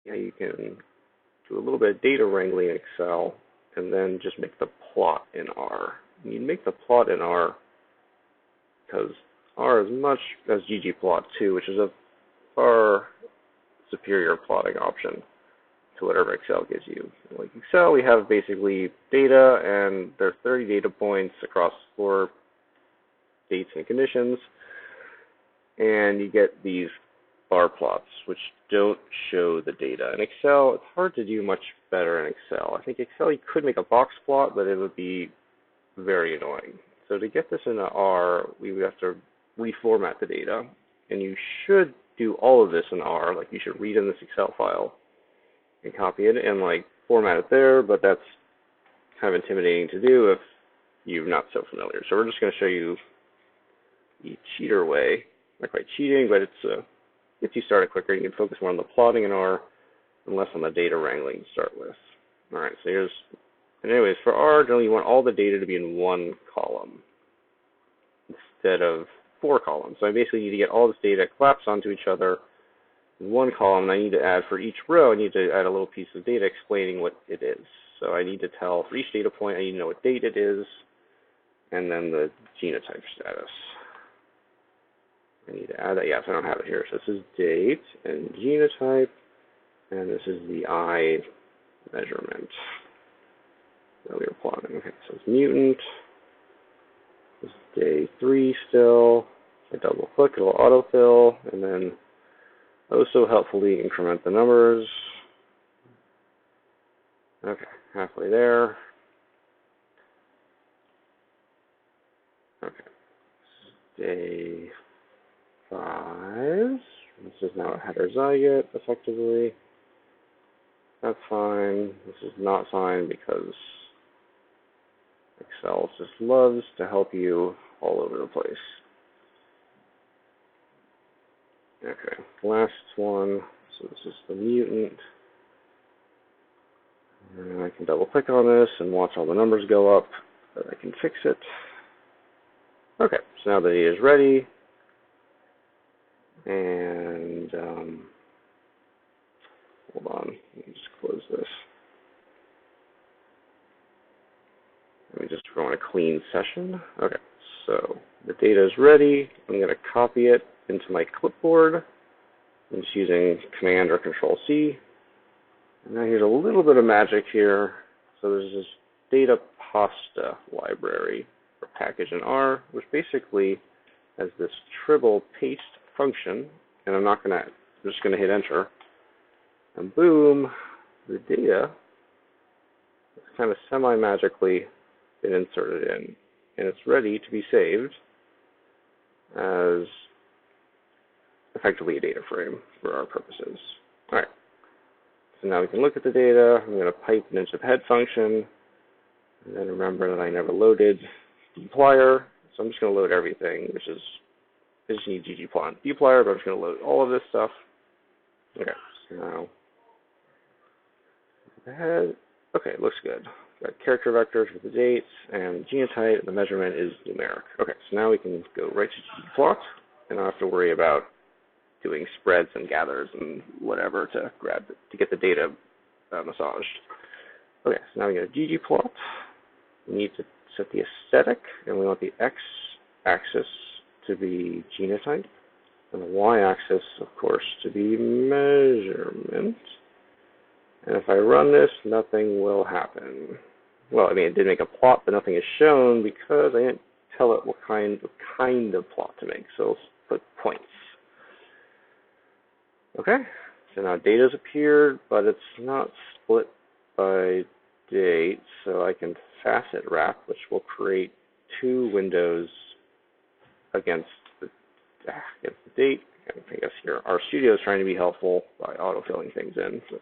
yeah, you can do a little bit of data wrangling in Excel, and then just make the plot in R. You make the plot in R because R is much as ggplot2, which is a far superior plotting option to whatever Excel gives you. Like Excel, we have basically data, and there are 30 data points across 4 dates and conditions, and you get these bar plots, which don't show the data. In Excel, it's hard to do much better in Excel. I think Excel, you could make a box plot, but it would be very annoying. So to get this into R, we would have to reformat the data, and you should do all of this in R. Like, you should read in this Excel file and copy it and like format it there, but that's kind of intimidating to do if you're not so familiar. So we're just going to show you the cheater way. Not quite cheating, but it's gets you started quicker. You can focus more on the plotting in R and less on the data wrangling to start with. All right, so here's, and anyways, for R, generally you want all the data to be in one column instead of 4 columns. So I basically need to get all this data collapsed onto each other in one column, and I need to add for each row, I need to add a little piece of data explaining what it is. So I need to tell for each data point, I need to know what date it is, and then the genotype status. I need to add that. Yes, I don't have it here. So this is date and genotype, and this is the I measurement that we were plotting. Okay, so it's mutant. This is day 3 still. I double click, it'll autofill, and then also helpfully increment the numbers. Okay, halfway there. Okay, day 5. This is now a heterozygote, effectively. That's fine. This is not fine because Excel just loves to help you all over the place. Okay, last one. So this is the mutant. And I can double click on this and watch all the numbers go up, but I can fix it. Okay, so now the data is ready. And hold on, let me just close this. Let me just run a clean session. Okay, so the data is ready. I'm going to copy it into my clipboard. I'm just using Command or Control C. And now here's a little bit of magic here. So there's this data pasta library or package in R, which basically has this tribble paste function. And I'm just going to hit enter. And boom, the data is kind of semi-magically been inserted in. And it's ready to be saved as effectively a data frame for our purposes. All right. So now we can look at the data. I'm going to pipe an into head function. And then remember that I never loaded dplyr. So I'm just going to load everything, which is, I just need ggplot and dplyr, but I'm just going to load all of this stuff. Okay, so now the head. Okay, looks good. Got character vectors with the dates and genotype, and the measurement is numeric. Okay, so now we can go right to ggplot, and I don't have to worry about doing spreads and gathers and whatever to get the data massaged. Okay, so now we go to ggplot. We need to set the aesthetic, and we want the x-axis to be genotype, and the y-axis, of course, to be measurement. And if I run this, nothing will happen. Well, I mean, it did make a plot, but nothing is shown because I didn't tell it what kind of plot to make. So let's put points. Okay, so now data's appeared, but it's not split by date, so I can facet wrap, which will create 2 windows against the date. I guess here RStudio is trying to be helpful by autofilling things in. So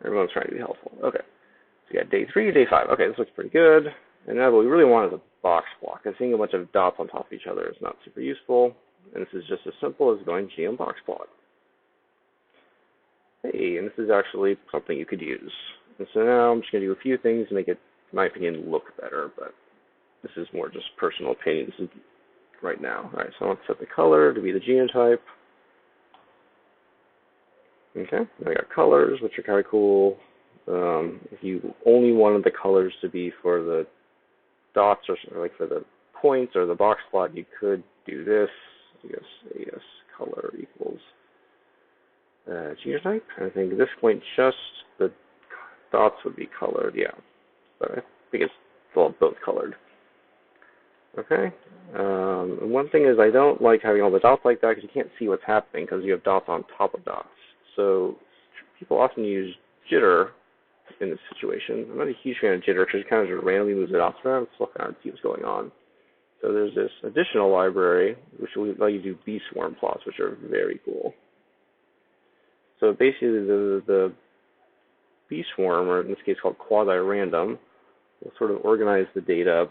everyone's trying to be helpful. Okay, so we got day 3, day 5. Okay, this looks pretty good. And now what we really want is a box block. And seeing a bunch of dots on top of each other is not super useful. And this is just as simple as going GM box plot. Hey, and this is actually something you could use. And so now I'm just going to do a few things to make it, in my opinion, look better. But this is more just personal opinion. This is right now. All right, so I want to set the color to be the genotype. Okay, now I got colors, which are kind of cool. If you only wanted the colors to be for the dots or like for the points or the box plot, you could do this. AS color equals genotype. I think at this point just the dots would be colored, yeah. But I think it's both colored. Okay. And one thing is I don't like having all the dots like that because you can't see what's happening because you have dots on top of dots. So people often use jitter in this situation. I'm not a huge fan of jitter because it kind of just randomly moves the dots around. So I kind of see what's going on. So there's this additional library which will allow you to do B-swarm plots, which are very cool. So basically the B-swarm, or in this case called quasi-random, will sort of organize the data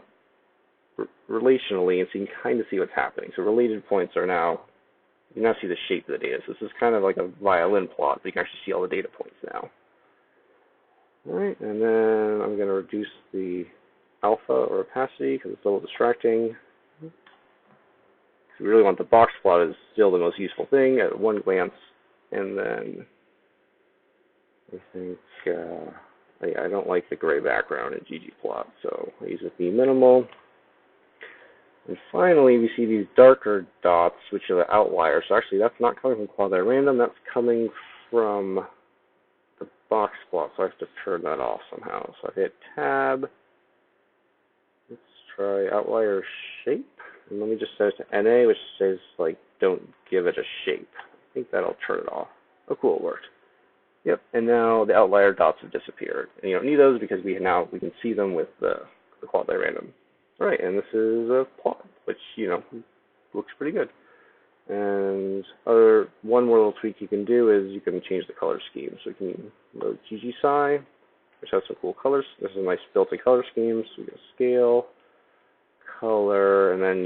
relationally, and so you can kind of see what's happening. So related points are now, you now see the shape of the data. So this is kind of like a violin plot, but you can actually see all the data points now. All right, and then I'm going to reduce the alpha or opacity because it's a little distracting. If you really want the box plot, is still the most useful thing at one glance. And then I think I don't like the gray background in ggplot, so I use it be minimal. And finally, we see these darker dots, which are the outliers. So actually, that's not coming from quasi-random. That's coming from the box plot. So I have to turn that off somehow. So I hit Tab. Let's try outlier shape. And let me just set it to NA, which says, like, don't give it a shape. I think that'll turn it off. Oh, cool, it worked. Yep, and now the outlier dots have disappeared. And you don't need those because we can see them with the quasi-random. All right, and this is a plot, which, looks pretty good. And one more little tweak you can do is you can change the color scheme. So you can load ggSci, which has some cool colors. This is a nice built-in color scheme. So we go scale, color, and then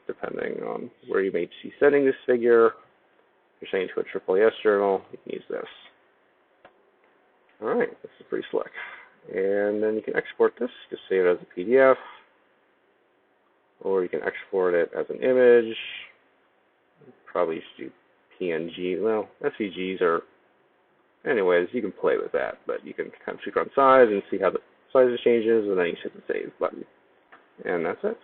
depending on where you may be setting this figure, if you're sending to a AAAS journal, you can use this. All right, this is pretty slick. And then you can export this, just save it as a PDF, or you can export it as an image. Probably should do PNG. Well, SVGs are, anyways, you can play with that, but you can kind of tweak on size and see how the size changes, and then you hit the save button. And that's it.